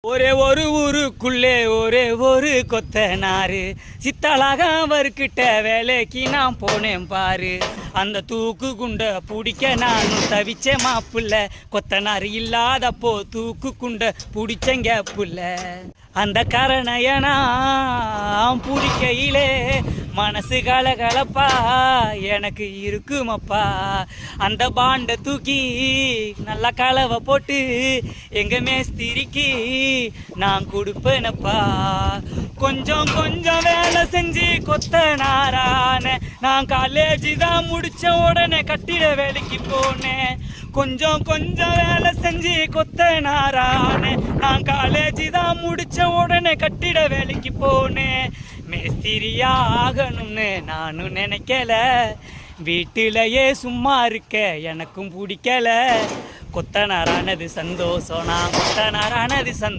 ஒரே ஒரு ஊருக்குள்ளே ஒரே ஒரு கொத்தனாரு சித்தலாக அவர்கிட்ட வேலைக்கு நான் போனேன் பாரு. அந்த தூக்கு குண்ட பிடிக்க நானும் தவிச்ச மாப்புள்ள, கொத்தனாரு இல்லாதப்போ தூக்கு குண்ட பிடிச்சங்க புள்ள. அந்த கரணையனா பிடிக்கையிலே மனசு கலகலப்பா எனக்கு இருக்குமப்பா. அந்த பாண்டை தூக்கி நல்லா கலவை போட்டு எங்க மேஸ்திரிக்கு நான் கொடுப்பேனப்பா. கொஞ்சம் கொஞ்சம் வேலை செஞ்சு கொத்தனாரான நான் காலேஜ் தான் முடிச்ச உடனே கட்டிட வேலைக்கு போனேன். கொஞ்சம் கொஞ்சம் வேலை செஞ்சு கொத்தனாரான நான் காலேஜ் தான் முடிச்ச உடனே கட்டிட வேலைக்கு போனேன். மேஸ்திரியா ஆகணும்னு நானும் நினைக்கல, வீட்டிலேயே சும்மா இருக்க எனக்கும் பிடிக்கல. கொத்தனாரானது சந்தோஷம், நான் கொத்தனாரானது சந்தோஷம்.